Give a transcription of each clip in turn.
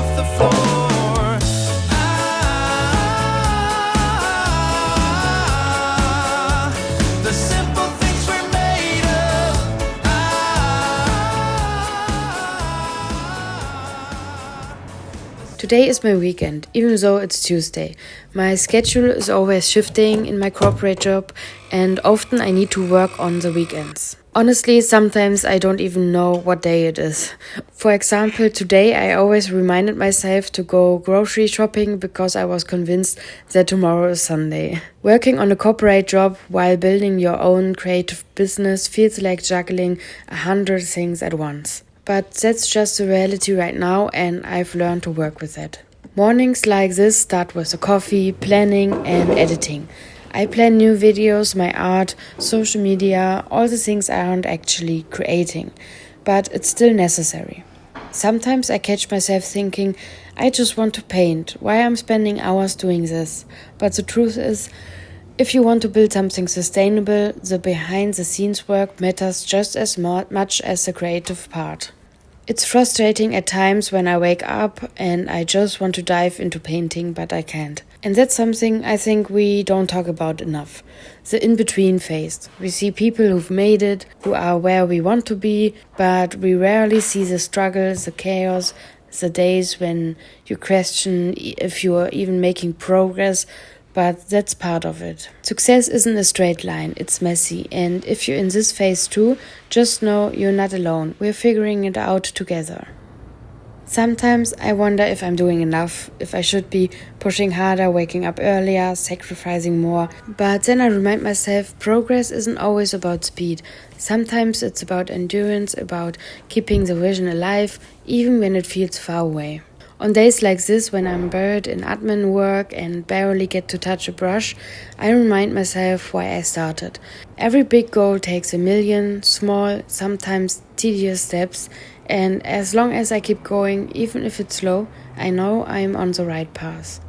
off the floor. The simple things we're made of. Today is my weekend, even though it's Tuesday. My schedule is always shifting in my corporate job, and often I need to work on the weekends. Honestly, sometimes I don't even know what day it is. For example, today I always reminded myself to go grocery shopping because I was convinced that tomorrow is Sunday. Working on a corporate job while building your own creative business feels like juggling 100 things at once. But that's just the reality right now, and I've learned to work with it. Mornings like this start with a coffee, planning, and editing. I plan new videos, my art, social media, all the things I aren't actually creating, but it's still necessary. Sometimes I catch myself thinking, I just want to paint, why I'm spending hours doing this? But the truth is, if you want to build something sustainable, the behind the scenes work matters just as much as the creative part. It's frustrating at times when I wake up and I just want to dive into painting, but I can't. And that's something I think we don't talk about enough. The in-between phase. We see people who've made it, who are where we want to be, but we rarely see the struggles, the chaos, the days when you question if you're even making progress, but that's part of it. Success isn't a straight line, it's messy, and if you're in this phase too, just know you're not alone. We're figuring it out together. Sometimes I wonder if I'm doing enough, if I should be pushing harder, waking up earlier, sacrificing more. But then I remind myself progress isn't always about speed. Sometimes it's about endurance, about keeping the vision alive, even when it feels far away. On days like this, when I'm buried in admin work and barely get to touch a brush, I remind myself why I started. Every big goal takes a million small, sometimes tedious steps, and as long as I keep going, even if it's slow, I know I'm on the right path.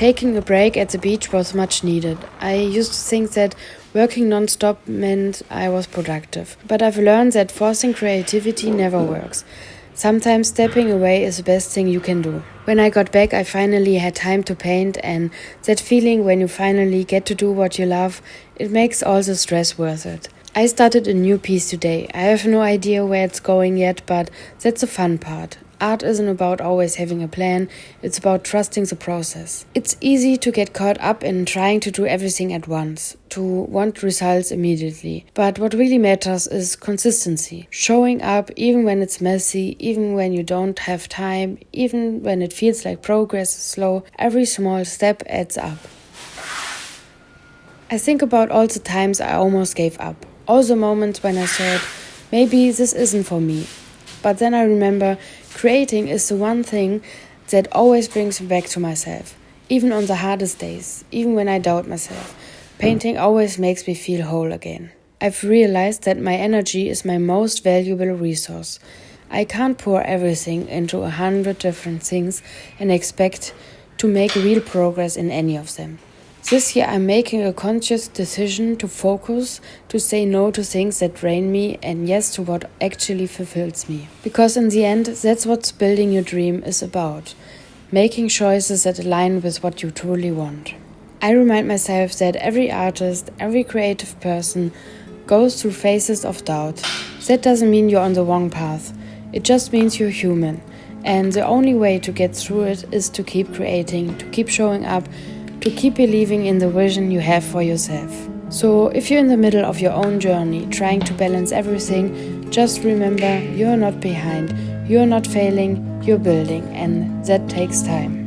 Taking a break at the beach was much needed. I used to think that working non-stop meant I was productive, but I've learned that forcing creativity never works. Sometimes stepping away is the best thing you can do. When I got back, I finally had time to paint, and that feeling when you finally get to do what you love, it makes all the stress worth it. I started a new piece today. I have no idea where it's going yet, but that's the fun part. Art isn't about always having a plan, it's about trusting the process. It's easy to get caught up in trying to do everything at once, to want results immediately. But what really matters is consistency. Showing up even when it's messy, even when you don't have time, even when it feels like progress is slow, every small step adds up. I think about all the times I almost gave up. All the moments when I thought, maybe this isn't for me. But then I remember creating is the one thing that always brings me back to myself. Even on the hardest days, even when I doubt myself, painting always makes me feel whole again. I've realized that my energy is my most valuable resource. I can't pour everything into 100 different things and expect to make real progress in any of them. This year I'm making a conscious decision to focus, to say no to things that drain me and yes to what actually fulfills me. Because in the end, that's what building your dream is about. Making choices that align with what you truly want. I remind myself that every artist, every creative person goes through phases of doubt. That doesn't mean you're on the wrong path. It just means you're human. And the only way to get through it is to keep creating, to keep showing up, to keep believing in the vision you have for yourself. So if you're in the middle of your own journey, trying to balance everything, just remember you're not behind, you're not failing, you're building, and that takes time.